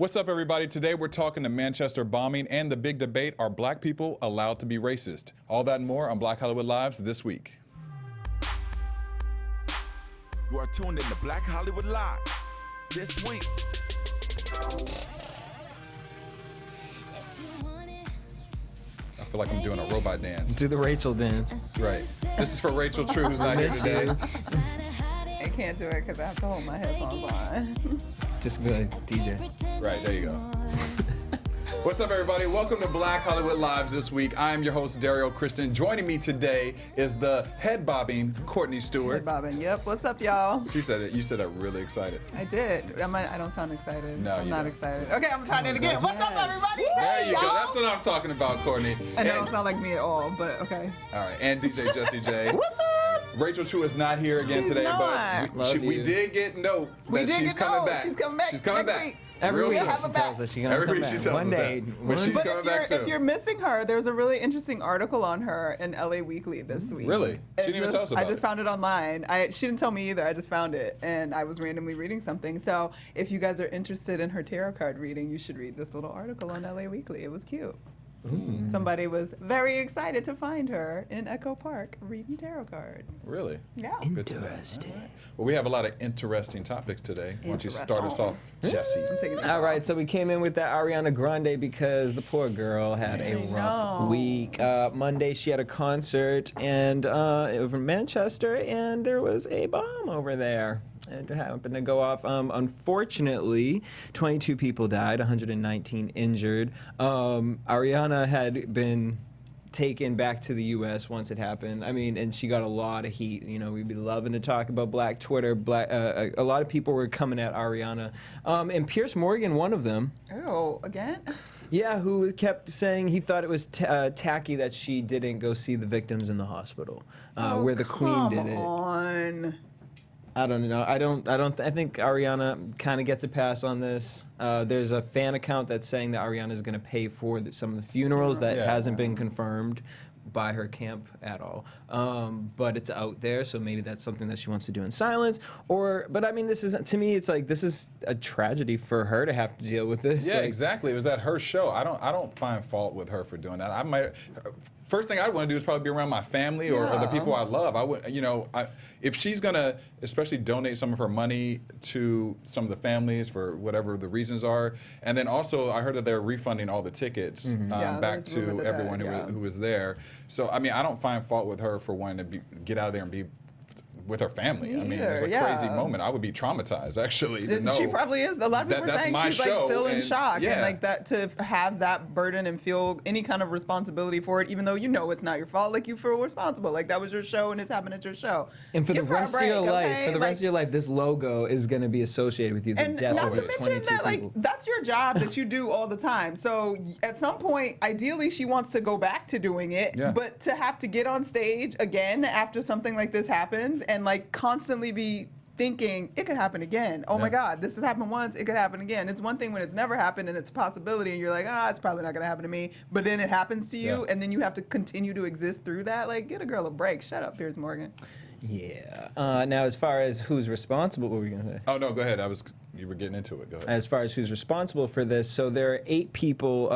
What's up, everybody? Today we're talking the Manchester bombing and the big debate, are black people allowed to be racist? All that and more on Black Hollywood Lives this week. You are tuned in to Black Hollywood Live this week. I feel like I'm doing a robot dance. Do the Rachel dance. Right. This is for Rachel True, who's not here today. I can't do it because I have to hold my headphones on. Just go DJ. Right, there you go. What's up, everybody? Welcome to Black Hollywood Lives this week. I am your host, Dario Kristen. Joining me today is the head-bobbing Courtney Stewart. Head-bobbing, yep. What's up, y'all? She said it. You said it really excited. I did. I don't sound excited. No, I'm not don't. excited. Okay, I'm trying it again. What's up, everybody? There you go. y'all. That's what I'm talking about, Courtney. And that don't sound like me at all, but okay. All right, and DJ Jesse J. What's up? Rachel True is not here again She's today, not. but we did get note that she's coming back. She's coming back. She's coming next back. week. Every Real week soon. have a she back. tells us she's gonna Every come week back. she tells One us day. that. But she's coming back soon. If you're missing her, there's a really interesting article on her in LA Weekly this week. Really? She didn't even tell us about I just it. found it online. She didn't tell me either. I just found it, and I was randomly reading something. So if you guys are interested in her tarot card reading, you should read this little article on LA Weekly. It was cute. Somebody was very excited to find her in Echo Park reading tarot cards. Really? Yeah. Good to know. Interesting. All right. Well, we have a lot of interesting topics today. Why don't you start us off, Jesse? I'm taking it All off. right, so we came in with that Ariana Grande because the poor girl had a rough know. week. Monday she had a concert and over in Manchester, and there was a bomb over there. It happened to go off. Unfortunately, 22 people died, 119 injured. Ariana had been taken back to the U.S. once it happened. I mean, and she got a lot of heat. You know, we'd be loving to talk about Black Twitter. A lot of people were coming at Ariana. And Piers Morgan, one of them. Oh, again? Yeah, who kept saying he thought it was tacky that she didn't go see the victims in the hospital, where the Queen did it. Come on. I don't know. I think Ariana kind of gets a pass on this. There's a fan account that's saying that Ariana is going to pay for some of the funerals that Yeah. hasn't been confirmed by her camp at all. But it's out there, so maybe that's something that she wants to do in silence. But I mean, this isn't, to me, it's like, this is a tragedy for her to have to deal with this. Yeah, Like, exactly. It was at her show. I don't find fault with her for doing that. First thing I want to do is probably be around my family or the people I love. I would, if she's gonna, especially donate some of her money to some of the families for whatever the reasons are, and then also I heard that they're refunding all the tickets Yeah, back there's rumor to that, everyone who was there. So I mean, I don't find fault with her for wanting to get out there and be with her family. Me I mean, it's a either, crazy yeah. moment. I would be traumatized actually to know. She probably is. A lot of people are that's saying my she's show, like still in and- shock, yeah. and like that to have that burden and feel any kind of responsibility for it, even though you know it's not your fault. Like you feel responsible. Like that was your show and it's happened at your show. And for Give the her a rest of your break, life, okay? for the rest Like, of your life, this logo is going to be associated with you. The and death not of to these mention 22 that, like, people. that's your job that you do all the time. So at some point, ideally, she wants to go back to doing it. Yeah. But to have to get on stage again after something like this happens and like constantly be thinking it could happen again. Oh my Yeah. God, this has happened once, it could happen again. It's one thing when it's never happened and it's a possibility and you're like, it's probably not gonna happen to me. But then it happens to you Yeah. and then you have to continue to exist through that. Like, get a girl a break. Shut up, Piers Morgan. Yeah. Now, as far as who's responsible, what were we going to say? Oh no, go ahead. You were getting into it. Go ahead. As far as who's responsible for this, so there are 8 people,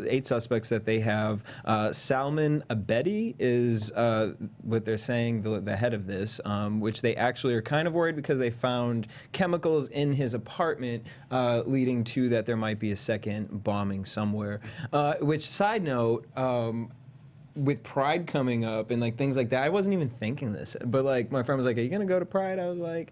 8 suspects that they have. Salman Abedi is what they're saying, the head of this, which they actually are kind of worried because they found chemicals in his apartment leading to that there might be a second bombing somewhere. Which, side note, with Pride coming up and like things like that, I wasn't even thinking this, but like my friend was like, "Are you gonna go to Pride?" I was like,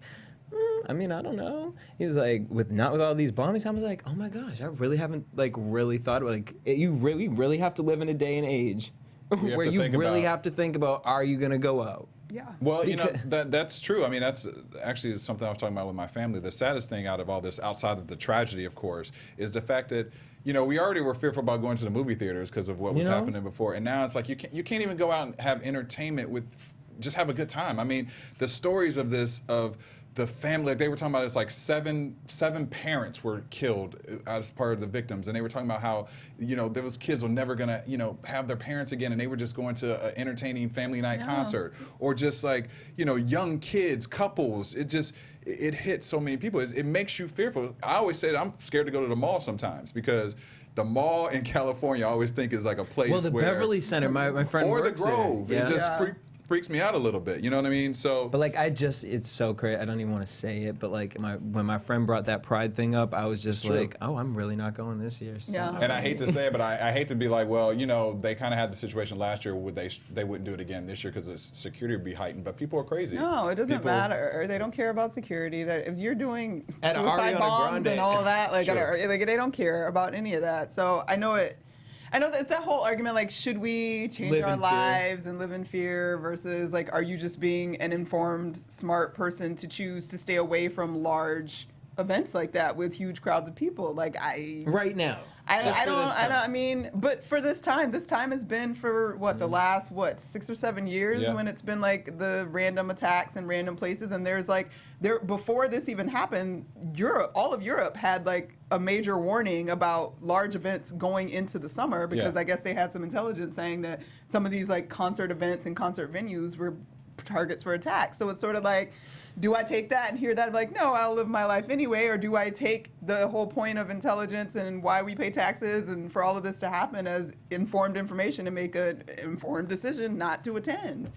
I mean, I don't know. He was like, not with all these bombings. I was like, oh my gosh, I really haven't like really thought about we really have to live in a day and age where to you think really about- have to think about, are you gonna go out? Yeah. Well, Because- that's true. I mean, that's actually something I was talking about with my family. The saddest thing out of all this, outside of the tragedy, of course, is the fact that, we already were fearful about going to the movie theaters because of what was happening before, and now it's like you can't even go out and have entertainment just have a good time. I mean, the stories of the family, like they were talking about, it's like seven parents were killed as part of the victims, and they were talking about how, you know, those kids were never gonna, you know, have their parents again, and they were just going to an entertaining family night concert, or just like, you know, young kids, couples. It hits so many people. It makes you fearful. I always say that I'm scared to go to the mall sometimes, because the mall in California I always think is like a place Well, the where, Beverly Center, my friend or the works there. Grove. Yeah. It just freaks me out a little bit. You know what I mean? So. But like it's so crazy. I don't even want to say it, but like when my friend brought that Pride thing up, I was just like, oh, I'm really not going this year. So. Yeah. And I hate to say it, but I hate to be like, well, you know, they kind of had the situation last year where they wouldn't do it again this year because the security would be heightened. But people are crazy. No, it doesn't People- matter. They don't care about security. That if you're doing At suicide Ariana bombs Grande. and all of that, like, Sure. like they don't care about any of that. So I know that it's that whole argument, like, should we change Live our in fear. lives and live in fear versus, like, are you just being an informed, smart person to choose to stay away from large events like that with huge crowds of people? Like, Right now. I Just for don't, this time. I mean, but for this time has been for what, the last, 6 or 7 years Yeah. when it's been like the random attacks in random places. And there's like, before this even happened, all of Europe had like a major warning about large events going into the summer because Yeah. I guess they had some intelligence saying that some of these like concert events and concert venues were targets for attack. So it's sort of like, do I take that and hear that like, no, I'll live my life anyway, or do I take the whole point of intelligence and why we pay taxes and for all of this to happen as informed information and make an informed decision not to attend?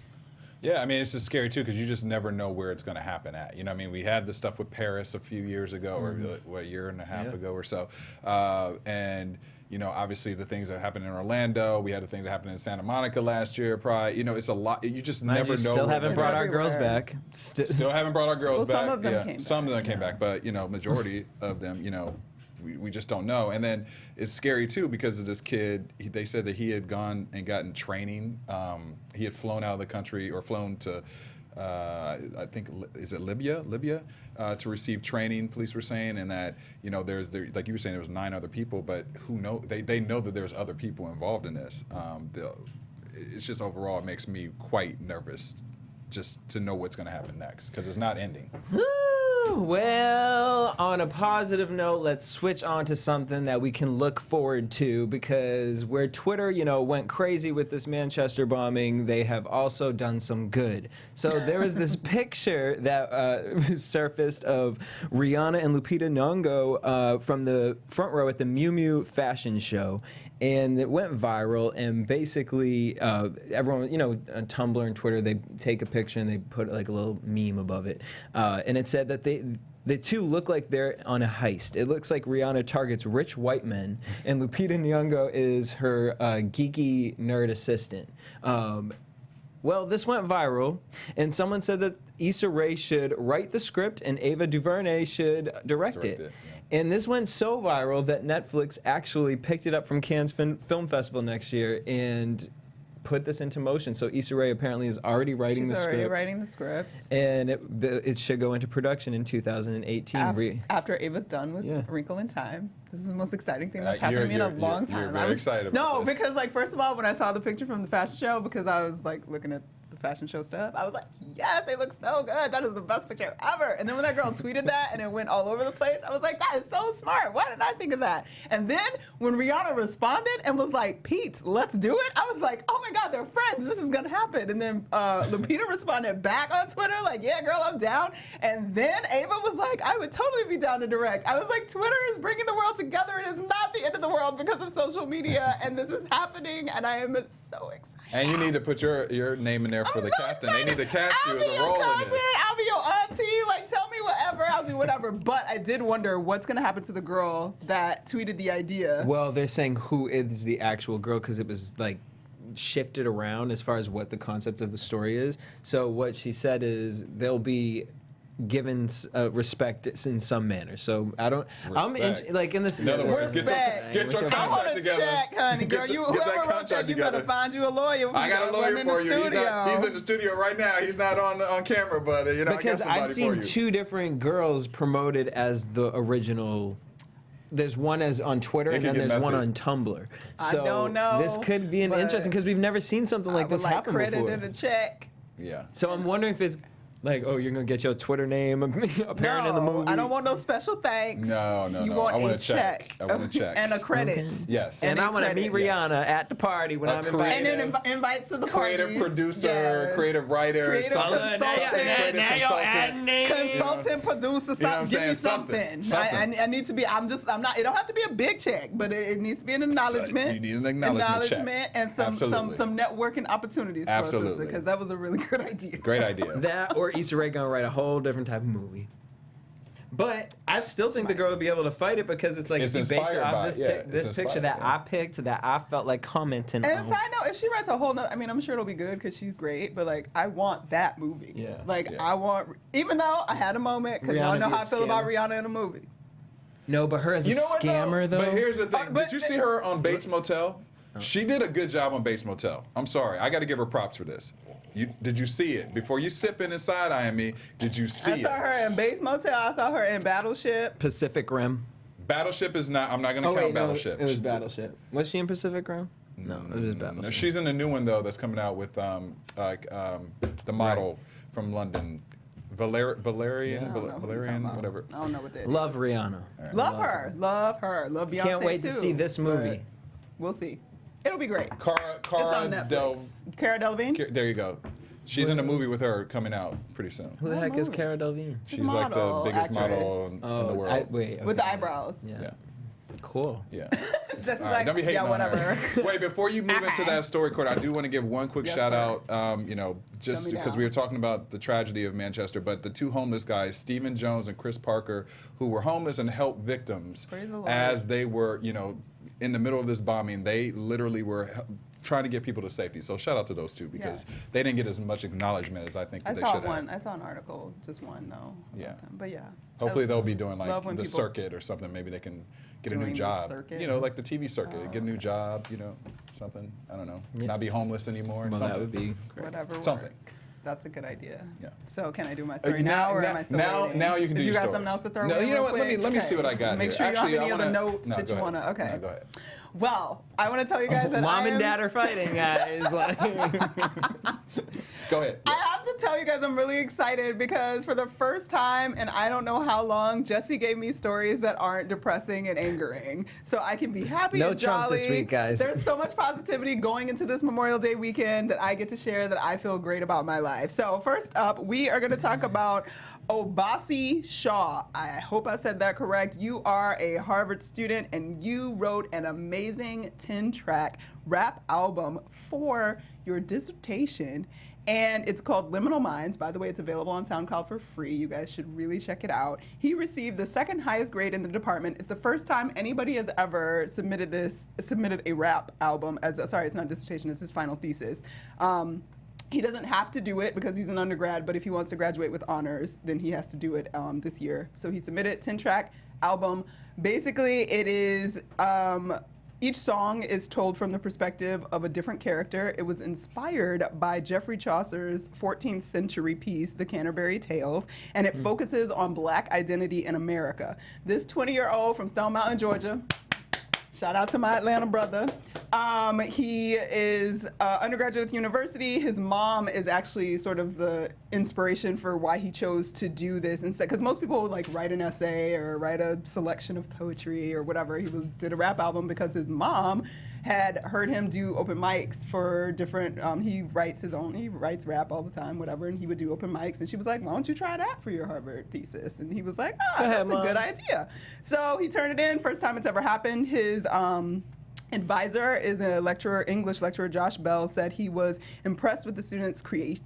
Yeah, I mean, it's just scary too because you just never know where it's going to happen at. You know, I mean, we had the stuff with Paris a few years ago, or what, a year and a half ago or so, and you know, obviously the things that happened in Orlando, we had the things that happened in Santa Monica last year. Probably, you know, it's a lot. You just Mind never you, know. still where haven't the- brought our girls everywhere. back. Still haven't brought our girls Well, back. some of them yeah, came some of back, them came back, but you know, majority of them, you know, we just don't know. And then it's scary too because of this kid. They said that he had gone and gotten training. He had flown out of the country or flown to. I think is it Libya to receive training. Police were saying, and that you know like you were saying there was 9 other people, but who know they know that there's other people involved in this. It's just overall it makes me quite nervous just to know what's going to happen next because it's not ending. Well, on a positive note, let's switch on to something that we can look forward to because where Twitter, you know, went crazy with this Manchester bombing, they have also done some good. So there was this picture that surfaced of Rihanna and Lupita Nyong'o from the front row at the Miu Miu fashion show. And it went viral, and basically everyone, you know, on Tumblr and Twitter, they take a picture and they put like a little meme above it. And it said that the two look like they're on a heist. It looks like Rihanna targets rich white men, and Lupita Nyong'o is her geeky nerd assistant. Well, this went viral, and someone said that Issa Rae should write the script and Ava DuVernay should direct it. Yeah. And this went so viral that Netflix actually picked it up from Cannes Film Festival next year and put this into motion. So Issa Rae apparently is already writing She's the already script. writing the scripts. And it should go into production in 2018. After Ava's done with Yeah. Wrinkle in Time. This is the most exciting thing that's You're- happened to me in a you're- long you're time. very I was excited about No, this. because like first of all, when I saw the picture from the fashion show, because I was like looking at the fashion show stuff, I was like, yes, they look so good. That is the best picture ever. And then when that girl tweeted that and it went all over the place, I was like, that is so smart. Why didn't I think of that? And then when Rihanna responded and was like, Pete, let's do it, I was like, oh my God, they're friends. This is gonna happen. And then Lupita responded back on Twitter like, yeah, girl, I'm down. And then Ava was like, I would totally be down to direct. I was like, Twitter is bringing the world together. It is not the end of the world because of social media, and this is happening, and I am so excited. And you need to put your name in there for I'm the so casting. They excited. need to cast you I'll as be a your role in cousin, this. I'll be your auntie. Like, tell me whatever. I'll do whatever. But I did wonder what's going to happen to the girl that tweeted the idea. Well, they're saying who is the actual girl because it was like shifted around as far as what the concept of the story is. So what she said is they'll be given respect in some manner. So I don't. Respect. Like in this. In other words, get Respect. your I contract want a together. check, honey. Girl, Get you, that whoever wrote contract that, you better together. find you a lawyer. I got a Run lawyer in for the you. studio. He's in the studio right now. He's not on camera, but you know, Because I got I've somebody seen for you. 2 different girls promoted as the original. There's one as on Twitter It and can then get there's one messy. on Tumblr. I So don't know, this could be an but interesting because we've never seen something like I would this like happen credit before. and a check. Yeah. So I'm wondering if it's Like, oh, you're gonna get your Twitter name appearing in the No, movie. I don't want no special thanks. No. You want I want a a check. I want a check. and a credit. Yes. And a I want to meet credit. Rihanna at the party when A I'm invited. And then invites to the Creative parties. producer, Yes. creative writer, Creative something. consultant. Creative now you're adding names. Consultant, producer, You know what I'm give me saying? something. Something. I need to be. I'm not. It don't have to be a big check, but it needs to be an acknowledgement. You need an acknowledgement check. and Absolutely. some networking opportunities for Absolutely. us, because that was a really good idea. Great idea. That or Issa Rae gonna write a whole different type of movie. But I still think the girl would be able to fight it because it's like It's if you base it inspired off by this, it, yeah, it's this picture inspired, that yeah. I picked that I felt like commenting And on. side note, if she writes a whole nother, I mean, I'm sure it'll be good because she's great, but like, I want that movie. Yeah. Like, Yeah. I want, even though I had a moment, because y'all Rihanna know be how a I feel about scammer. Rihanna in a movie. No, but her as You a know what, scammer though. But here's the thing. but- Did you see her on Bates Motel? She did a good job on Bates Motel. I'm sorry. I got to give her props for this. Did you see it? Before you sipping and side-eyeing me, did you see I it? saw her in Bates Motel. I saw her in Battleship. Pacific Rim. Battleship is not, I'm not going to Oh count wait, no, Battleship. it was Battleship. Was she in Pacific Rim? No, it was No, Battleship. she's in the new one, though, that's coming out with the model from London. Valerian, I don't know who you're talking Valerian, about. whatever. I don't know what that Love is. Rihanna. Love her. Love her. Love Beyonce Can't wait too, to see this movie. but We'll see. It'll be great. Cara It's on Del. Netflix. Cara Delevingne? There you go. She's in a movie with her coming out pretty soon. Who the What heck is movie? Cara Delevingne? She's like the model, biggest model actress. in the world. Wait, With the okay. eyebrows. Yeah. Yeah. Cool. Yeah. Just All right, like, don't be hating yeah, on whatever. her. Wait, before you move into that story, Court, I do want to give one quick Yes, shout sir. out. Just me because down. we were talking about the tragedy of Manchester, but the two homeless guys, Stephen Jones and Chris Parker, who were homeless and helped victims Praise the Lord. as they were, in the middle of this bombing. They literally were trying to get people to safety. So shout out to those two because Yes. they didn't get as much acknowledgement as I think I that they saw should one. have. I saw an article, just one though. about Yeah. them. But yeah. Hopefully I they'll be doing love like when the people- circuit or something. Maybe they can get a new Doing the job. circuit? Like the TV circuit, get a new job. Something. I don't know. Yes. Not be homeless anymore. Well, something. that would be great. Whatever Something. works. That's a good idea. Yeah. So can I do my story now, or am I still waiting? now you can do Did you your got stories. something else to throw No, in you know real what? Let me quick? see what I got Make here. sure Actually, you have I any other wanna- notes no, that go you ahead. want to. Okay. No, go ahead. Well, I want to tell you guys that Mom I and am- Dad are fighting, guys. Like, Go ahead. I have to tell you guys I'm really excited because for the first time in I don't know how long, Jesse gave me stories that aren't depressing and angering. So I can be happy No and Trump jolly. this week, guys. There's so much positivity going into this Memorial Day weekend that I get to share that I feel great about my life. So first up, we are going to talk about Obasi Shaw. I hope I said that correct. You are a Harvard student and you wrote an amazing 10-track rap album for your dissertation. And it's called Liminal Minds. By the way, it's available on SoundCloud for free. You guys should really check it out. He received the second highest grade in the department. It's the first time anybody has ever submitted a rap album sorry, it's not a dissertation, it's his final thesis. He doesn't have to do it because he's an undergrad, but if he wants to graduate with honors, then he has to do it this year. So he submitted 10-track album. Basically, it is each song is told from the perspective of a different character. It was inspired by Geoffrey Chaucer's 14th century piece, The Canterbury Tales, and it focuses on Black identity in America. This 20-year-old from Stone Mountain, Georgia, shout out to my Atlanta brother. He is undergraduate at the university. His mom is actually sort of the inspiration for why he chose to do this instead. Because most people would like write an essay or write a selection of poetry or whatever. Did a rap album because his mom had heard him do open mics for different. He writes rap all the time, whatever, and he would do open mics. And she was like, "Why don't you try that for your Harvard thesis?" And he was like, Go ahead, "That's a Mom." good idea." So he turned it in. First time it's ever happened. His advisor is a English lecturer, Josh Bell, said he was impressed with the students' creation,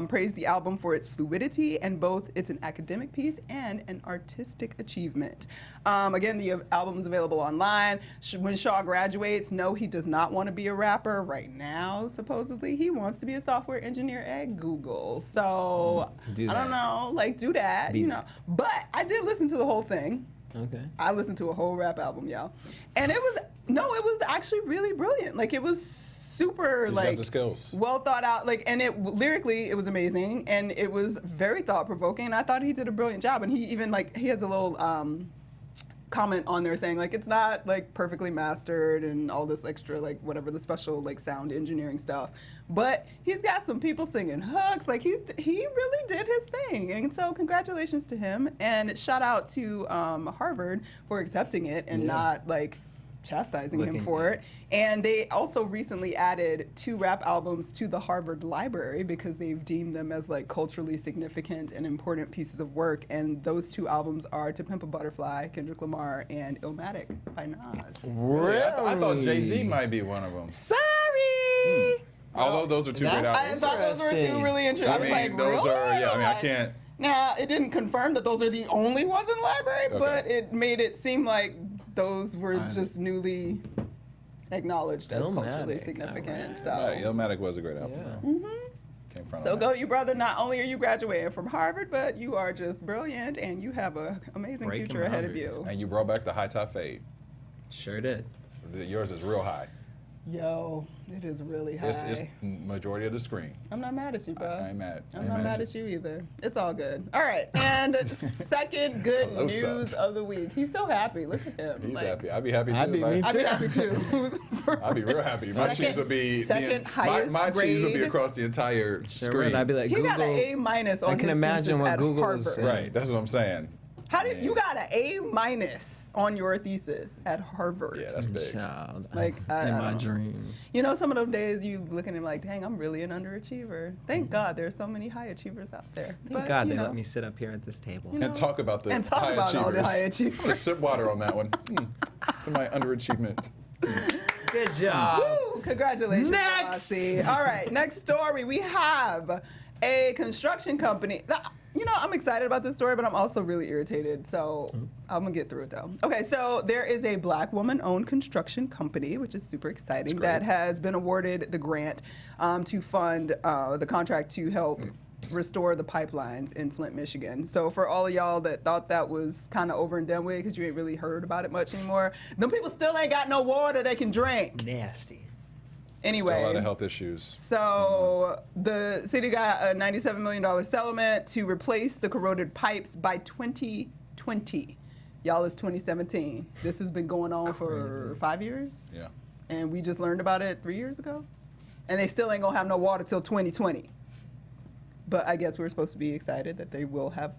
praised the album for its fluidity, and both it's an academic piece and an artistic achievement. Again, the album is available online. When Shaw graduates, no, he does not want to be a rapper right now, supposedly. He wants to be a software engineer at Google. So, Do I don't that. know, do that, Be you that. know. But I did listen to the whole thing. okay. I listened to a whole rap album, y'all. And it was actually really brilliant. Like, it was super, He's got the skills. well thought out. Like, and lyrically, it was amazing. And it was very thought provoking. And I thought he did a brilliant job. And he even, he has a little comment on there saying like it's not like perfectly mastered and all this extra like whatever the special like sound engineering stuff, but he's got some people singing hooks. Like he really did his thing, and so congratulations to him, and shout out to Harvard for accepting it and not like chastising him for it. And they also recently added 2 rap albums to the Harvard Library because they've deemed them as like culturally significant and important pieces of work. And those 2 albums are To Pimp a Butterfly, Kendrick Lamar, and Illmatic by Nas. Really? I thought Jay-Z might be one of them. Sorry. Although those are 2 great That's I albums. thought those were 2 really interesting. I was mean, like, those really? are, yeah, I mean, I can't. Now, it didn't confirm that those are the only ones in the library, Okay. but it made it seem like those were just newly acknowledged as culturally Illmatic, significant. Right, So, Illmatic was a great album. Came from so that. go you, brother. Not only are you graduating from Harvard, but you are just brilliant and you have an amazing Breaking future ahead of boundaries. you. And you brought back the high top fade. Sure did. Yours is real high. Yo, it is really high. It's majority of the screen. I'm not mad at you, bro. I ain't mad. I'm not mad at you either. It's all good. All right, and second good Hello, news son. of the week. He's so happy. Look at him. He's Like, happy. I'd be happy too. I'd be if I- me I'd be happy too. I'd be real happy. My Second- cheese would be second highest my cheese would be grade. across the entire Sure screen. would. I'd be like, He Google. got an A minus on I can his imagine thesis what at Google Harvard. is saying. Right, that's what I'm saying. How did you got an A minus on your thesis at Harvard? Yeah, that's big. Child. Like, I in don't my know. dreams. You know, some of those days you look at him like, dang, I'm really an underachiever. Thank God there's so many high achievers out there. Thank God they let me sit up here at this table. You know, And talk about the and talk high about achievers. all the high achievers. Just sip water on that one. To my underachievement. Good job. Woo! Congratulations, Next! Rossi. All right, next story. We have a construction company. You know, I'm excited about this story, but I'm also really irritated. So I'm gonna get through it though. Okay, so there is a Black woman-owned construction company, which is super exciting, great. that has been awarded the grant to fund the contract to help restore the pipelines in Flint, Michigan. So for all of y'all that thought that was kind of over and done with because you ain't really heard about it much anymore, them people still ain't got no water they can drink. Nasty. Anyway. Still a lot of health issues. So the city got a $97 million settlement to replace the corroded pipes by 2020. Y'all, it's 2017. This has been going on for 5 years. Yeah. And we just learned about it 3 years ago. And they still ain't gonna have no water till 2020. But I guess we're supposed to be excited that they will have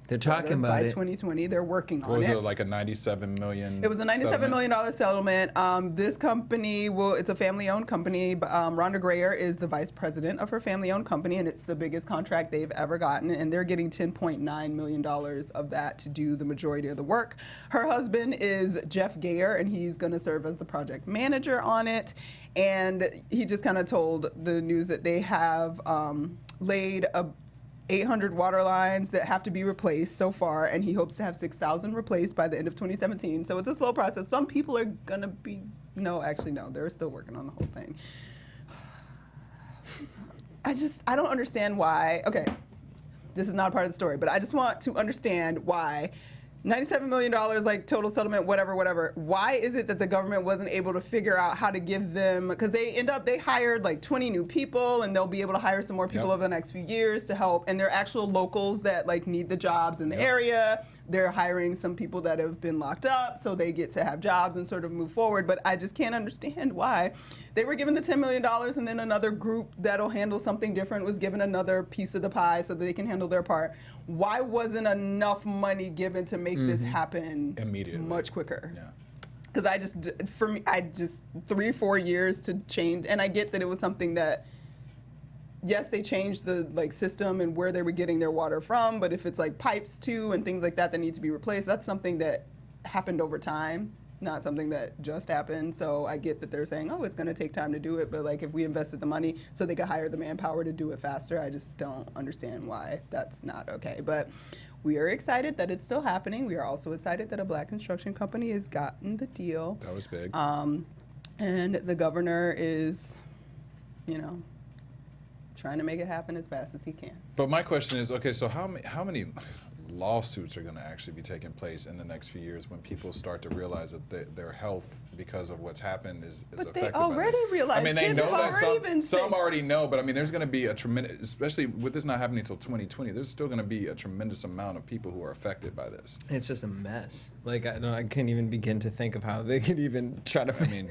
They're talking water about by it. 2020. They're working What on was it. it, like a $97 million? It was a $97 million settlement. This company it's a family-owned company. Rhonda Grayer is the vice president of her family-owned company, and it's the biggest contract they've ever gotten. And they're getting $10.9 million of that to do the majority of the work. Her husband is Jeff Gayer, and he's going to serve as the project manager on it. And he just kind of told the news that they have laid 800 water lines that have to be replaced so far, and he hopes to have 6,000 replaced by the end of 2017. So it's a slow process. Some people are gonna be, no, they're still working on the whole thing. I don't understand why, okay, this is not a part of the story, but I just want to understand why $97 million, like total settlement, whatever. Why is it that the government wasn't able to figure out how to give them, because they hired like 20 new people, and they'll be able to hire some more people Yep. over the next few years to help, and they're actual locals that like need the jobs in the Yep. area. They're hiring some people that have been locked up, so they get to have jobs and sort of move forward. But I just can't understand why they were given the $10 million, and then another group that'll handle something different was given another piece of the pie so that they can handle their part. Why wasn't enough money given to make this happen Immediately. much quicker? Yeah. Because for me, 3-4 years to change, and I get that it was something that, yes, they changed the like system and where they were getting their water from, but if it's like pipes too and things like that that need to be replaced, that's something that happened over time, not something that just happened. So I get that they're saying, oh, it's going to take time to do it, but like if we invested the money so they could hire the manpower to do it faster, I just don't understand why that's not okay. But we are excited that it's still happening. We are also excited that a Black construction company has gotten the deal. That was big. And the governor is, trying to make it happen as fast as he can. But my question is, okay, so how many lawsuits are going to actually be taking place in the next few years when people start to realize that their health, because of what's happened, is But affected they by already this. realize. I mean, they Kids know have that already been some sick. already know, but I mean, there's going to be a tremendous, especially with this not happening until 2020. There's still going to be a tremendous amount of people who are affected by this. It's just a mess. Like I can't even begin to think of how they could even try to. I mean,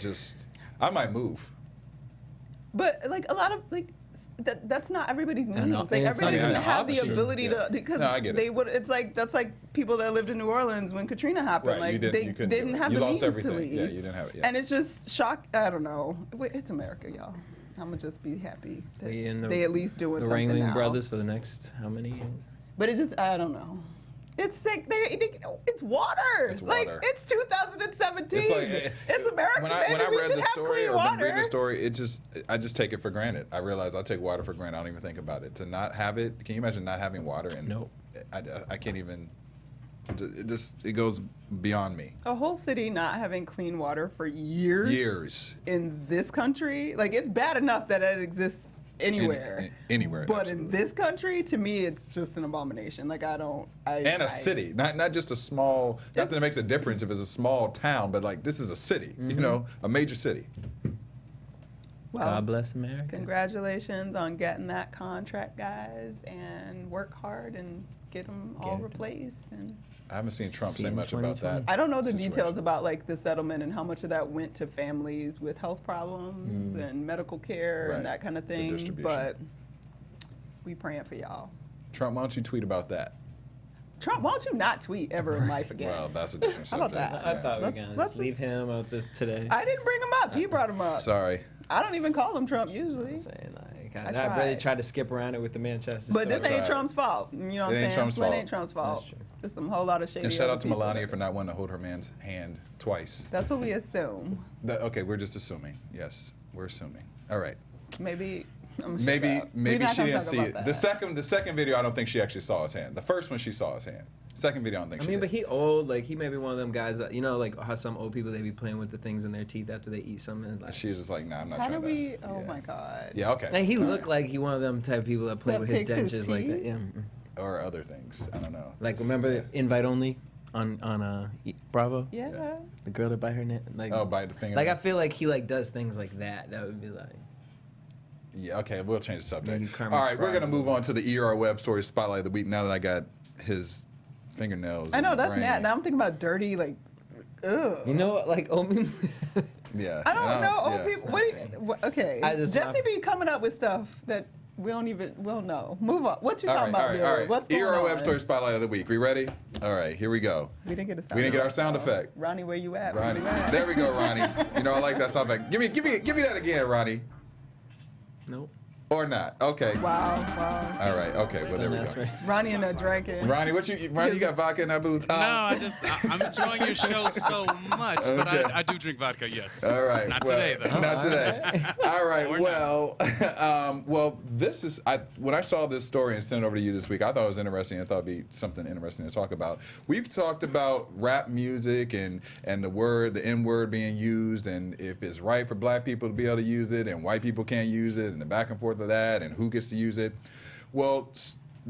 I might move. But like a lot of like that's not everybody's know. means. Like It's not everybody even doesn't have the option. ability Yeah. to because No, I get it. they would. It's like that's like people that lived in New Orleans when Katrina happened. Right, like you they couldn't do didn't it. have You the lost means to everything. leave. Yeah, you didn't have it. Yeah. And it's just shock. I don't know. It's America, y'all. I'm gonna just be happy that We in the- they at least doing the something Ringling now. Brothers for the next how many years? But it's just I don't know. It's sick. It's water. It's Like water. it's 2017. It's like it's America. When I we read should the have story clean or been water. reading the story, I just take it for granted. I realize I take water for granted. I don't even think about it. To not have it, can you imagine not having water? And Nope. I can't even. It goes beyond me. A whole city not having clean water for years. Years. In this country, like it's bad enough that it exists anywhere. Anywhere. But absolutely. in this country, to me, it's just an abomination. Like And a city, not just a small. Not that it makes a difference if it's a small town, but like this is a city. You know, a major city. Well, God bless America. Congratulations on getting that contract, guys, and work hard and get them all Get it. replaced. And I haven't seen Trump See say in much about 2020. that. I don't know the situation. details about like the settlement and how much of that went to families with health problems and medical care Right. and that kind of The thing. distribution. But we praying for y'all. Trump, why don't you tweet about that? Trump, why don't you not tweet ever in life again? Well, that's a different How about subject. that? I Yeah. thought we Let's- were gonna let's just leave just- him out this today. I didn't bring him up. He brought him up. Sorry. I don't even call him Trump usually. I'm saying like I I really tried. tried to skip around it with the Manchester. But this stuff. ain't right. Trump's fault. You know what It I'm ain't saying? Trump's It fault. ain't Trump's fault. That's true. There's some whole lot of shady And shout other out to people Melania that- for not wanting to hold her man's hand twice. That's what we assume. Okay, we're just assuming. Yes, we're assuming. All right. Maybe. I'm shut Maybe up. We're not she gonna didn't talk see about it. that. The second video, I don't think she actually saw his hand. The first one, she saw his hand. Second video, I don't think I she mean, did. but he old. Like he may be one of them guys that like how some old people they be playing with the things in their teeth after they eat something. Like, She was just like, nah, I'm not How trying do to. we? Oh yeah. my God. Yeah, okay. and he All looked right. like he one of them type of people that play That with his picks his dentures like that. teeth? Yeah. Or other things. I don't know. Like Just- remember yeah. invite only on Bravo? Yeah. Yeah. The girl that bite her neck. Like Oh, bite the finger. Like I feel like he like does things like that. That would be like. Yeah, okay, we'll change the subject. Maybe Kermit All right, we're Frog going to a move little on to the ER Web Story Spotlight of the Week now that I got his fingernails. I know in the that's brain. mad. Now I'm thinking about dirty, like, ugh. You know what? Like Omi. Yeah. I don't know. yeah. Old people. What do you, okay. I just Jesse laugh. be coming up with stuff that we'll know. Move on. What you All talking right, about, all right, Bill? all right. What's going ER on? Web Story Spotlight of the Week. We ready? All right, here we go. We didn't get a sound. We didn't get our effect, sound though. effect. Ronnie, where you at? Where Ronnie. you at? There we go, Ronnie. You know, I like that sound effect. Give me that again, Ronnie. Nope. Or not. Okay. Wow. All right, okay, well, there we That's go. right. Ronnie and drinking. Ronnie, you got vodka in that booth? No, I'm enjoying your show so much, but Okay. I do drink vodka, yes. All right. Not well, today, though. Not today. All right. Or Well, this is when I saw this story and sent it over to you this week, I thought it was interesting. I thought it'd be something interesting to talk about. We've talked about rap music and the N word being used, and if it's right for black people to be able to use it, and white people can't use it, and the back and forth of that, and who gets to use it. Well,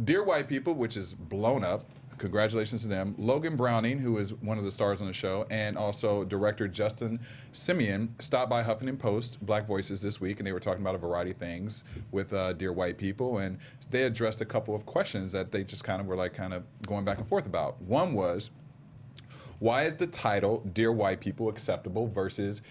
Dear White People, which is blown up. Congratulations to them. Logan Browning, who is one of the stars on the show, and also director Justin Simeon stopped by Huffington Post, Black Voices, this week, and they were talking about a variety of things with Dear White People, and they addressed a couple of questions that they just kind of going back and forth about. One was, why is the title Dear White People acceptable versus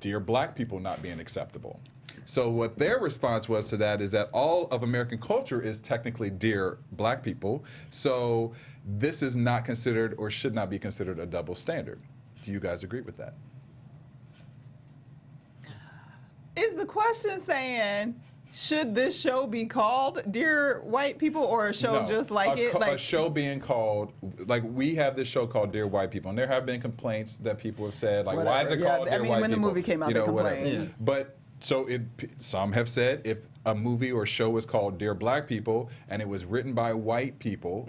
Dear Black People not being acceptable? So what their response was to that is that all of American culture is technically Dear Black People, so this is not considered or should not be considered a double standard. Do you guys agree with that? Is the question saying, should this show be called Dear White People or a show No, just like it? a show being called, like we have this show called Dear White People, and there have been complaints that people have said, like, why is it Whatever. Yeah, called I Dear mean, White when the People? movie came out, You they know, whatever. complained. Yeah. But so some have said if a movie or show is called Dear Black People and it was written by white people,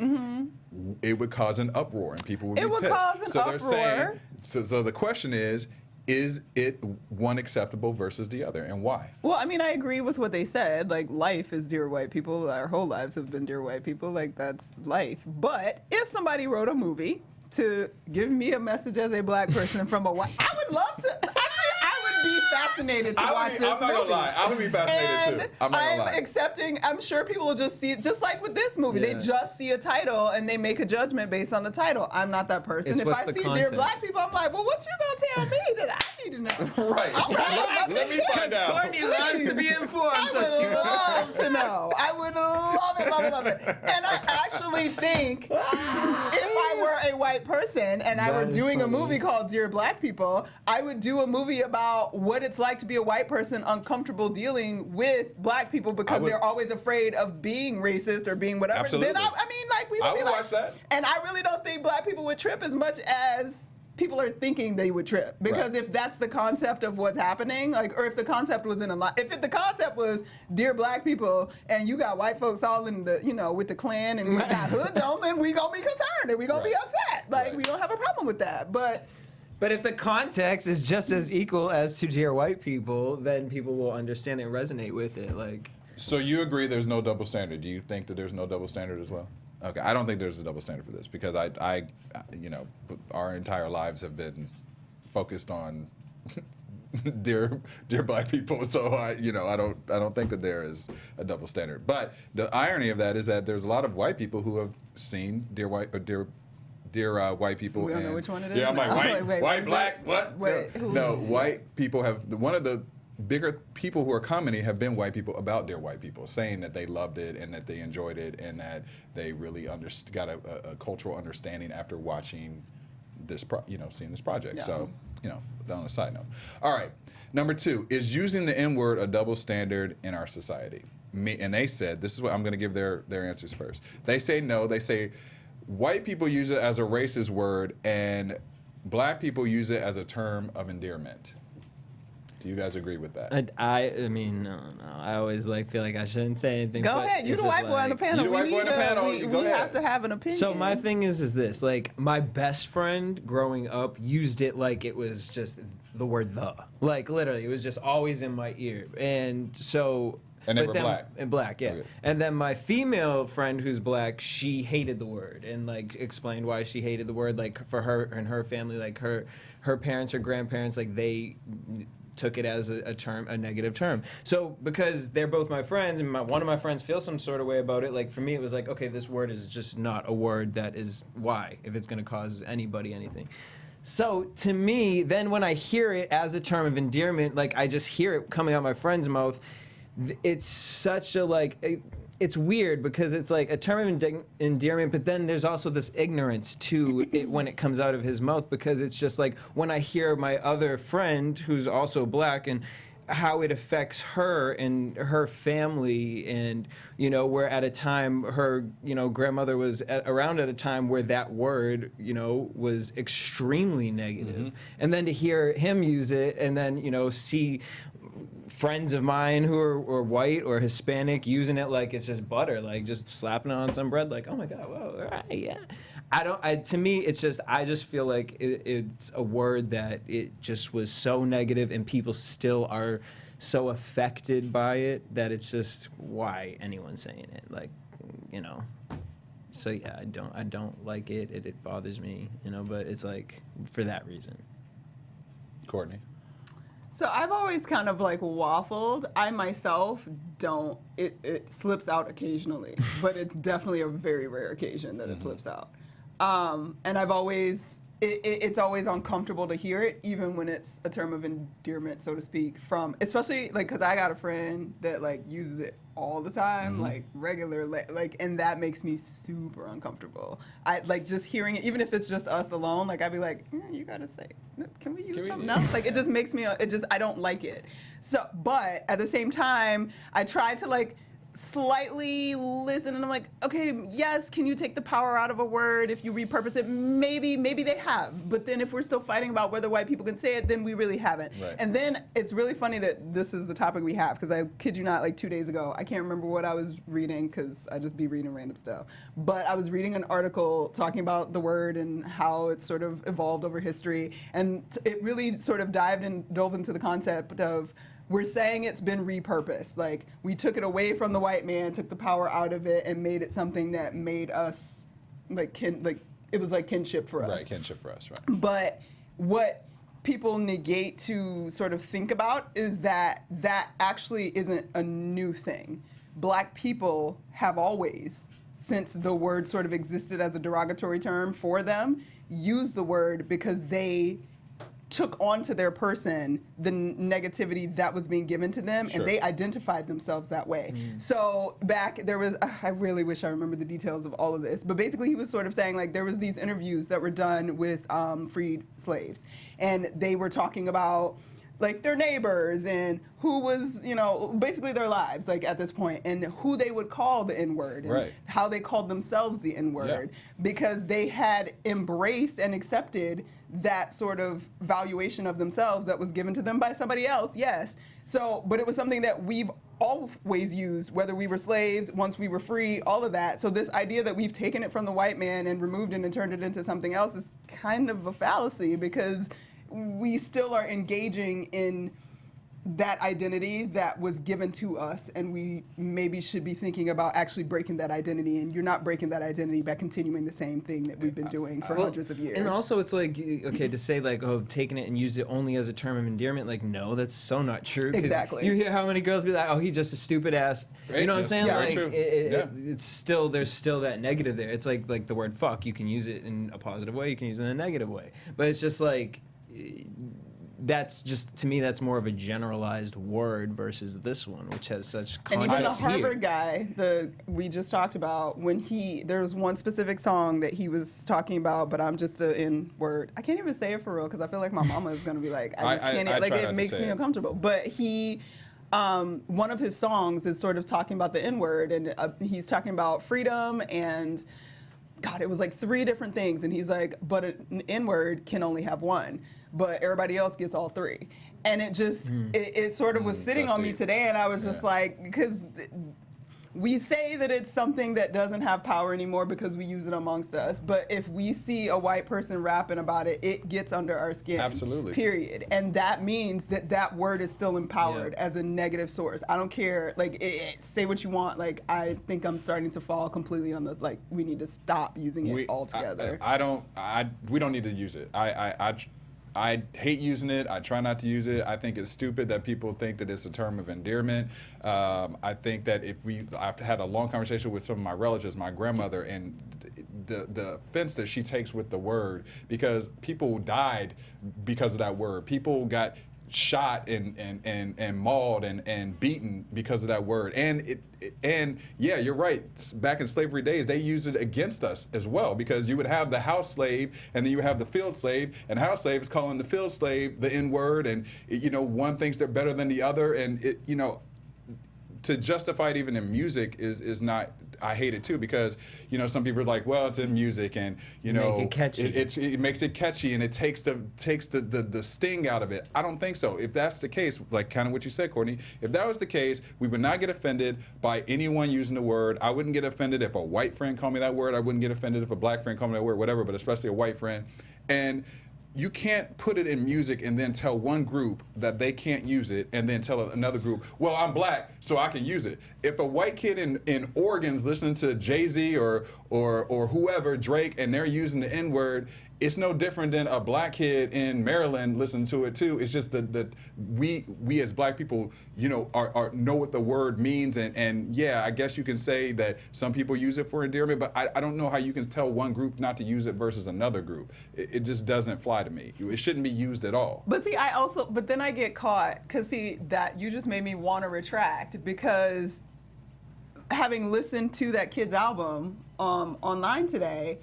it would cause an uproar and people would It be would pissed. cause an so they're saying, uproar. so the question is is it one acceptable versus the other, and why? Well, I mean, I agree with what they said. Like, life is dear white people. Our whole lives have been dear white people. Like, that's life. But if somebody wrote a movie to give me a message as a black person from a white, I would love to. Actually, I would be fascinated to watch this I'm not movie. gonna lie. I would be fascinated too. I'm not gonna lie. accepting. I'm sure people will just see it, just like with this movie. Yeah. They just see a title and they make a judgment based on the title. I'm not that person. It's If what's I the see context. dear black people, I'm like, well, what you gonna tell me that I need to know? Right. Okay, Let me find out. Courtney loves to be informed, I so she would love to know. I would love it, love it, love it. And I actually think if I were a white person and I That were is doing a funny. movie called Dear Black People, I would do a movie about what it's like to be a white person uncomfortable dealing with black people because would- they're always afraid of being racist or being whatever. Absolutely. Then I mean, like, we would I be would like, watch that. And I really don't think black people would trip as much as people are thinking they would trip, because Right. if that's the concept of what's happening, like, or if the concept was the concept was dear black people and you got white folks all in the, you know, with the Klan and we got hoods on, then we gonna be concerned and we gonna be Right. upset. Like, Right. we don't have a problem with that. But But if the context is just as equal as to dear white people, then people will understand it and resonate with it. Like, So you agree there's no double standard? Do you think that there's no double standard as well? Okay, I don't think there's a double standard for this because I you know, our entire lives have been focused on dear black people. So I don't think that there is a double standard. But the irony of that is that there's a lot of white people who have seen dear white people. We don't know and- which one it is Yeah, I'm like now. white, Wait, white, wait, black, what? wait, who? No, white people have one of the bigger people who are commenting have been white people about Dear White People, saying that they loved it and that they enjoyed it and that they really got a cultural understanding after watching this, seeing this project. Yeah. So, on a side note. All right, number 2, is using the N-word a double standard in our society? And they said, this is what I'm going to give their answers first. They say no. They say white people use it as a racist word and black people use it as a term of endearment. Do you guys agree with that? I mean, no. I always feel like I shouldn't say anything. go but ahead. You're it's the just white boy on the like- panel. You the We white boy on the need to- panel. We, Go we ahead. have to have an opinion. So my thing is this, like, my best friend growing up used it like it was just the word the. Like, literally, it was just always in my ear. And so... And they but were then- black? And black, yeah. Okay. And then my female friend who's black, she hated the word and, like, explained why she hated the word. Like, for her and her family, like, her parents, her grandparents, like, they took it as a negative term. So because they're both my friends and one of my friends feels some sort of way about it, like for me it was like, okay, this word is just not a word that is why, if it's going to cause anybody anything. So to me, then when I hear it as a term of endearment, like I just hear it coming out my friend's mouth, it's such a it's weird because it's like a term of endearment, but then there's also this ignorance to it when it comes out of his mouth, because it's just like when I hear my other friend who's also black and how it affects her and her family, and where at a time her grandmother was around at a time where that word was extremely negative. And then to hear him use it and then see friends of mine who are white or Hispanic using it like it's just butter, like just slapping it on some bread, like, oh my God, whoa, all right, yeah. To me, it's just, I just feel like it's a word that it just was so negative and people still are so affected by it that it's just, why anyone's saying it, like, So yeah, I don't like it. It bothers me, but it's like for that reason. Courtney? So I've always kind of like waffled. I myself don't, it slips out occasionally, but it's definitely a very rare occasion that it slips out. And I've always, it's always uncomfortable to hear it, even when it's a term of endearment, so to speak, especially like, cause I got a friend that like uses it all the time, like regularly, like, and that makes me super uncomfortable. I like just hearing it, even if it's just us alone, like I'd be like, you gotta say, can we use something else? Like it just makes me, I don't like it. So, but at the same time, I try to like slightly listen, and I'm like, okay, yes, can you take the power out of a word if you repurpose it? Maybe they have. But then if we're still fighting about whether white people can say it, then we really haven't. Right. And then it's really funny that this is the topic we have, because I kid you not, like 2 days ago, I can't remember what I was reading because I just be reading random stuff. But I was reading an article talking about the word and how it's sort of evolved over history. And it really sort of dove into the concept of, we're saying it's been repurposed. Like, we took it away from the white man, took the power out of it, and made it something that made us it was like kinship for us. Right, kinship for us, right. But what people negate to sort of think about is that that actually isn't a new thing. Black people have always, since the word sort of existed as a derogatory term for them, used the word because they took onto their person the negativity that was being given to them, Sure. and they identified themselves that way. So back there was, I really wish I remember the details of all of this, but basically he was sort of saying, like, there was these interviews that were done with freed slaves, and they were talking about like their neighbors and who was, basically their lives, like at this point, and who they would call the N-word, and Right. how they called themselves the N-word, because they had embraced and accepted that sort of valuation of themselves that was given to them by somebody else, yes. So, but it was something that we've always used, whether we were slaves, once we were free, all of that. So this idea that we've taken it from the white man and removed it and turned it into something else is kind of a fallacy, because we still are engaging in that identity that was given to us, and we maybe should be thinking about actually breaking that identity, and you're not breaking that identity by continuing the same thing that we've been doing for hundreds of years. And also, it's like, okay, to say like, oh, taking it and use it only as a term of endearment, like, no, that's so not true. 'Cause Exactly. You hear how many girls be like, oh, he's just a stupid ass. Right, You know what I'm that's saying? very Like, true. it's still, there's still that negative there. It's like the word fuck. You can use it in a positive way. You can use it in a negative way. But it's just like, that's just, to me, that's more of a generalized word versus this one, which has such And context even the here. Harvard guy, we just talked about, when there was one specific song that he was talking about, but I'm just a N-word. I can't even say it for real because I feel like my mama is gonna be like, I just can't. I Like, try not it to makes say me it. uncomfortable. But one of his songs is sort of talking about the N-word, and he's talking about freedom and, God, it was like 3 different things, and he's like, but an N-word can only have one, but everybody else gets all 3. And it just, it sort of was sitting that's on me deep. today, and I was just like, because we say that it's something that doesn't have power anymore because we use it amongst us, but if we see a white person rapping about it, it gets under our skin. Absolutely. Period. And that means that that word is still empowered Yeah. as a negative source. I don't care, like, say what you want, like, I think I'm starting to fall completely on the, like, we need to stop using it altogether. We don't need to use it. I hate using it. I try not to use it. I think it's stupid that people think that it's a term of endearment. I think that I've had a long conversation with some of my relatives, my grandmother, and the offense that she takes with the word, because people died because of that word. People got shot and mauled and beaten because of that word. And yeah, you're right. Back in slavery days, they used it against us as well, because you would have the house slave and then you would have the field slave, and house slave is calling the field slave the N-word, and one thinks they're better than the other, and to justify it even in music is not. I hate it too, because some people are like, well, it's in music, and Make it catchy. It makes it catchy, and it takes the sting out of it. I don't think so. If that's the case, like kind of what you said, Courtney, if that was the case, we would not get offended by anyone using the word. I wouldn't get offended if a white friend called me that word. I wouldn't get offended if a black friend called me that word, whatever, but especially a white friend. And you can't put it in music and then tell one group that they can't use it, and then tell another group, well, I'm black, so I can use it. If a white kid in Oregon's listening to Jay-Z or whoever, Drake, and they're using the N-word, it's no different than a black kid in Maryland listening to it too. It's just that we as black people, are know what the word means, and yeah, I guess you can say that some people use it for endearment, but I don't know how you can tell one group not to use it versus another group. It just doesn't fly to me. It shouldn't be used at all. But see, but then I get caught, because see, that you just made me want to retract, because having listened to that kid's album online today,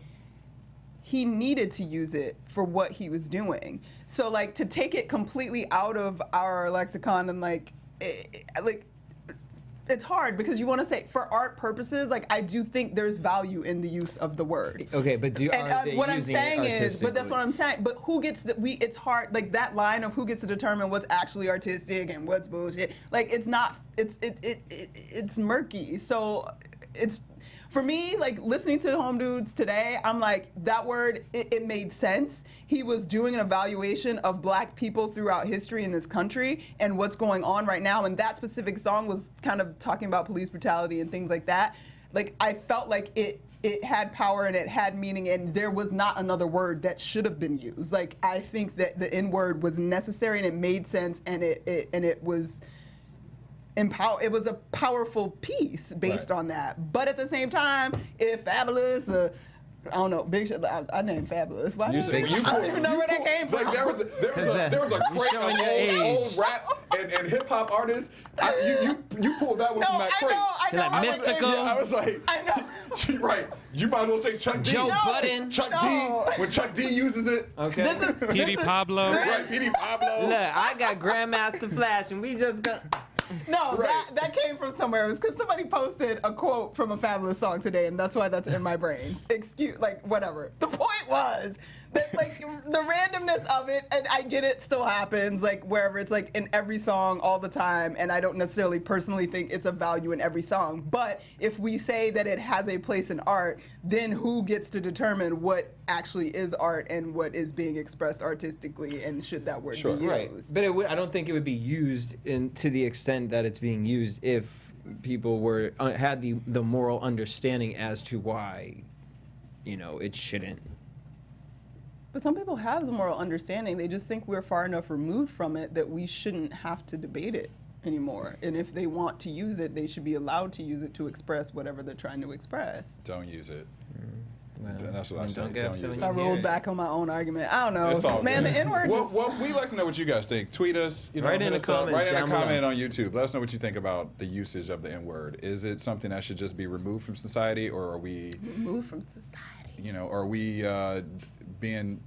he needed to use it for what he was doing. So, like, to take it completely out of our lexicon and, it's hard because you want to say for art purposes, like I do think there's value in the use of the word. Okay, but are they what I'm using saying it is, but that's artistically? what I'm saying. But who gets it's hard, like that line of who gets to determine what's actually artistic and what's bullshit. Like it's not, it's murky. So it's, for me, like listening to the Home Dudes today, I'm like, that word, it made sense. He was doing an evaluation of black people throughout history in this country and what's going on right now. And that specific song was kind of talking about police brutality and things like that. Like, I felt like it had power and it had meaning, and there was not another word that should have been used. Like, I think that the N-word was necessary and it made sense, and it was it was a powerful piece based on that. But at the same time, if Fabulous, I don't know, Big Shit, I named Fabulous. Why You did said- I you don't pulled- even know where that came from. Like there was a crate showing your of old age. rap and hip hop artists. You pulled that one No, from that I crate. know, I You're know. like, I was mystical. Yeah, I was like, I know. you're right. You might as well say Chuck D. Joe No. Budden. Chuck No. D. When Chuck D uses it. Okay. This is Petey this is- Pablo. Right, Petey Pablo. Look, I got Grandmaster Flash, and we just got. No, Right. that came from somewhere. It was because somebody posted a quote from a Fabulous song today, and that's why that's in my brain. Excuse, like, whatever. The point was that, like, the randomness of it, and I get it still happens, like, wherever it's, like, in every song all the time, and I don't necessarily personally think it's a value in every song. But if we say that it has a place in art, then who gets to determine what actually is art and what is being expressed artistically, and should that word be used? Right, but I don't think it would be used to the extent that it's being used if people had the moral understanding as to why, it shouldn't. But some people have the moral understanding. They just think we're far enough removed from it that we shouldn't have to debate it anymore. And if they want to use it, they should be allowed to use it to express whatever they're trying to express. Don't use it. Well, That's what I then said. don't get Don't upset use when it. I you hear rolled it. back on my own argument. I don't know. It's all Man, good. the N-word well, just... well, we like to know what you guys think. Tweet us. Write hit in the us up. comments Write in a down below. comment on YouTube. Let us know what you think about the usage of the N-word. Is it something that should just be removed from society, or are we, removed from society. are we being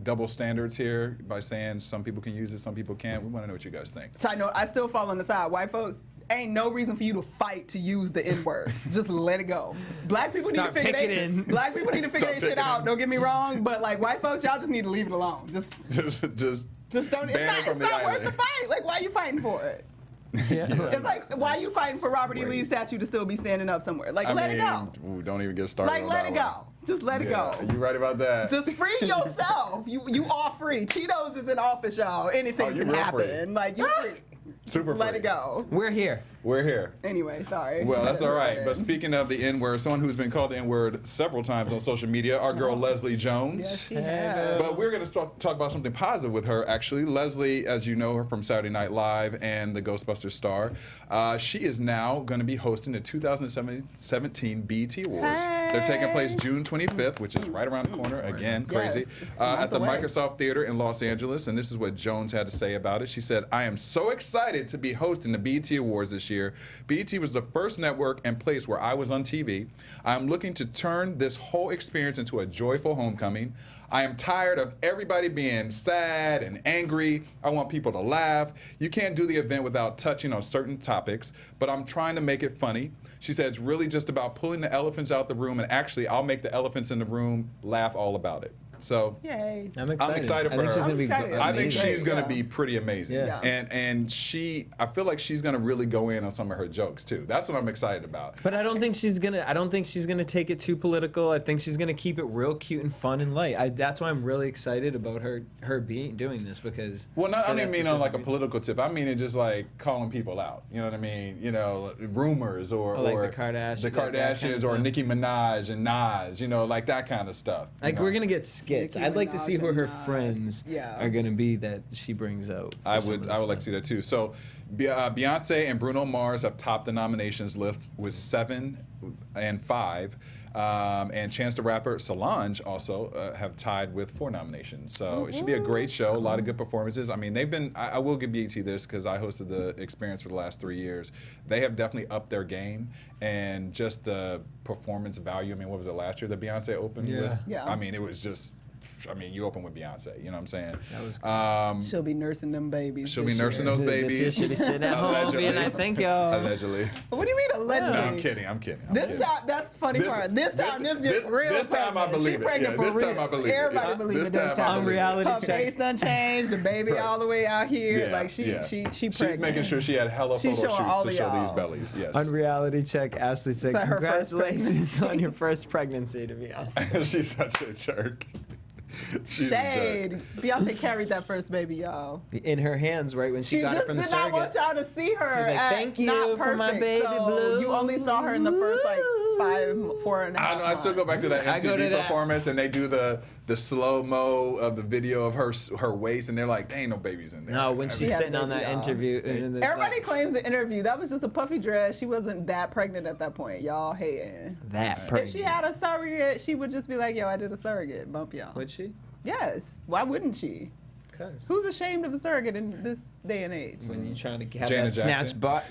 double standards here by saying some people can use it, some people can't? We want to know what you guys think. Side note, I still fall on the side. White folks, ain't no reason for you to fight to use the N-word. Just let it go. Black people Start need to figure picking. Black people need to figure Start that shit picking out. in. Don't get me wrong, but like white folks, y'all just need to leave it alone. Just Just don't. ban it It's from not the worth island. the fight. Like, why are you fighting for it? Yeah. It's like, why are you fighting for Robert E. Lee's statue to still be standing up somewhere? Like, let it go. Ooh, don't even get started. Like, on let that it one. go. Just let it Yeah, go. you right about that. Just free yourself. You are free. Cheetos is in office, y'all. Anything Oh, you can real happen. free. Like, you free. Super Let free. it go. We're here. We're here. Anyway, sorry. Well, that's all right. But speaking of the N-word, someone who's been called the N-word several times on social media, our girl Leslie Jones. Yes, she has. But we're going to talk about something positive with her, actually. Leslie, as you know her from Saturday Night Live and the Ghostbusters star, she is now going to be hosting the 2017 BET Awards. They're taking place June 25th, which is right around the corner. Again, crazy. Yes, it's a month at the away. Microsoft Theater in Los Angeles. And this is what Jones had to say about it. She said, "I am so excited to be hosting the BET Awards this year. BET was the first network and place where I was on TV. I'm looking to turn this whole experience into a joyful homecoming. I am tired of everybody being sad and angry. I want people to laugh. You can't do the event without touching on certain topics, but I'm trying to make it funny." She said, "It's really just about pulling the elephants out the room, and actually I'll make the elephants in the room laugh all about it." So Yay. I'm excited. I'm excited I for think her. she's gonna be I'm excited. I think amazing. she's going to Yeah. be pretty amazing. Yeah. And I feel like she's going to really go in on some of her jokes too. That's what I'm excited about. But I don't think she's gonna take it too political. I think she's gonna keep it real cute and fun and light. That's why I'm really excited about her doing this, because. Well, I for don't that even mean on like a specific political tip. I mean it just like calling people out. You know what I mean? Rumors or Oh, like or the Kardashians, the that kind of Kardashians or stuff. Nicki Minaj and Nas. Like that kind of stuff. Like, we're gonna get skits. Nicki I'd like to see Minaj who and her Nas. friends Yeah. are gonna be that she brings out. for I some would of I this would like to stuff. see that too. So Beyonce and Bruno Mars have topped the nominations list with 7 and 5. And Chance the Rapper, Solange also have tied with 4 nominations. So it should be a great show. A lot of good performances. I mean, they've been. I will give BET this because I hosted the experience for the last 3 years. They have definitely upped their game and just the performance value. I mean, what was it last year that Beyonce opened Yeah. with? Yeah. I mean, it was just I mean, you open with Beyonce. You know what I'm saying? That was cool. She'll be nursing them babies. She'll this be nursing year. those babies. This year should be sitting at home being like, thank y'all. Allegedly. What do you mean allegedly? No, I'm kidding. I'm kidding. This time, that's the funny part. This time, this just real. This time I pregnant. believe She it. pregnant Yeah, for this time real. I believe it. Everybody Yeah, believe this it this time I time. On believe it. reality Her check. face done changed. The baby Right. all the way out here. Yeah, Like she yeah. pregnant. She's making sure she had hella She's photo showing all shoots of to show these y'all. bellies. Yes. On reality check, Ashley said, that her first congratulations on your first pregnancy, to be honest. She's such a jerk. She's a jerk. Shade. Beyonce carried that first baby, y'all. In her hands, right when she, She got just it from the did not want surrogate. y'all to see her. She was like, at "Thank you Not for my Perfect." baby So blue. You only saw her in the first like 4 and a half I know. I still go back to that I go MTV to that. performance, and they do the slow mo of the video of her waist, and they're like, "There ain't no babies in there." No, when she's had sitting on baby, that y'all. interview. And it's Everybody like, claims the interview. That was just a puffy dress. She wasn't that pregnant at that point. Y'all hating. that If pregnant. she had a surrogate, she would just be like, yo, I did a surrogate. Bump y'all. Would she? Yes. Why wouldn't she? Because Who's ashamed of a surrogate in this day and age? when you're trying to have Janet that snatch Jackson. butt.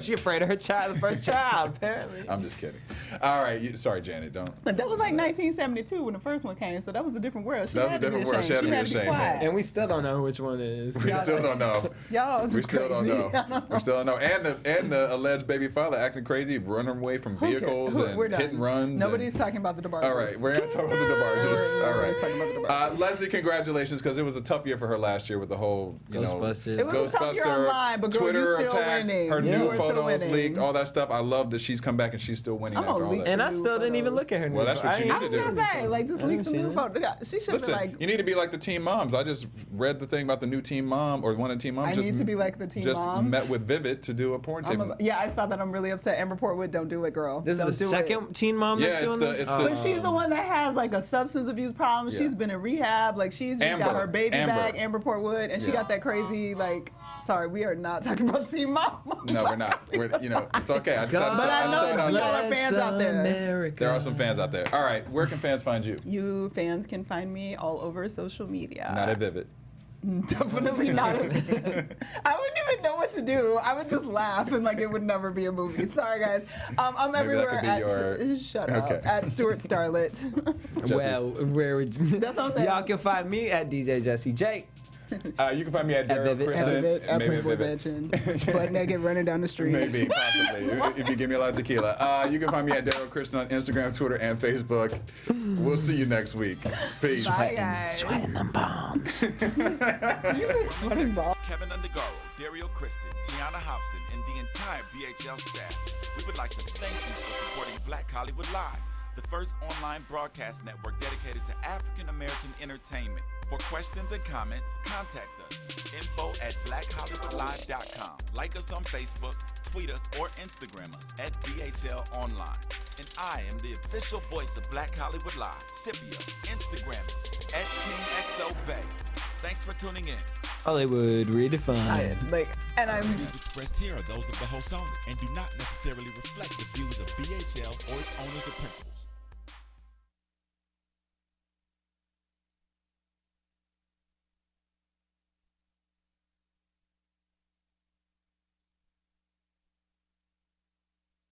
She afraid of her child, the first child, apparently. I'm just kidding. All right. Sorry, Janet. Don't. But that was like 1972 when the first one came, so that was a different world. She That was had a to be different world. ashamed. She had to be ashamed. quiet. And we still don't know which one it is. We still don't know. Y'all, this We is still don't crazy. know. We still don't know. And the alleged baby father acting crazy, running away from vehicles We're and done. hit and runs. Nobody's and, talking about the DeBarges. all right, we're gonna talk about the DeBarges. All Nobody's talking about the right, DeBarges. Leslie, congratulations, because it was a tough year for her last year with the whole Ghostbusters. It was a tough year Ghostbuster, online, but girl, Twitter you still attacks, winning. her You new were still photos winning. leaked, all that stuff. I love that she's come back and she's still winning I'm after gonna all leak that. And I New still didn't even photos. look at her. Well, that's what you I need was to gonna do. say, like, just I leak haven't some seen new it. photos. She should have Listen, been like, you need to be like the Teen Moms. I just read the thing about the new Teen Mom, or one of the Teen Moms. I just need to be like the Teen Moms. Just met with Vivid to do a porn tape. yeah, I saw that. I'm really upset. Amber Portwood, don't do it, girl. This Don't is the do second it. Teen Mom Yeah, that's it's doing the- this? it's the- But she's the one that has like a substance abuse problem. Yeah. She's been in rehab. Like she's just got Amber. her baby Amber. back, Amber Portwood, and she Yeah. got that crazy like. Sorry, we are not talking about Teen Mom. No, we're not. It's okay. I just had to But say- I know I'm some done. y'all are fans out there. America. There are some fans out there. All right, where can fans find you? You fans can find me all over social media. Not at Vivid. Definitely not. I wouldn't even know what to do. I would just laugh and like it would never be a movie. Sorry guys. I'm Maybe that everywhere could be at shut up Okay. at Stuart Starlet. Well, where would That's what I'm saying. y'all can find me at DJ Jesse J. You can find me at At Daryl Vivid. Kristen. At Maybe at Playboy Vivid. Bitchin', butt naked running down the street. Maybe, possibly, if you give me a lot of tequila. You can find me at Daryl Kristen on Instagram, Twitter, and Facebook. We'll see you next week. Peace. Bye guys. Sweating them bombs. Did you say sweating balls? Kevin Undergaro, Dario Kristen, Tiana Hobson, and the entire BHL staff. We would like to thank you for supporting Black Hollywood Live, the first online broadcast network dedicated to African American entertainment. For questions and comments, contact us. info@blackhollywoodlive.com. Like us on Facebook, tweet us, or Instagram us at BHL Online. And I am the official voice of Black Hollywood Live, Scipio, Instagram at KingXOBay. Thanks for tuning in. Hollywood redefined. And I'm Views expressed here are those of the host only and do not necessarily reflect the views of BHL or its owners or principals.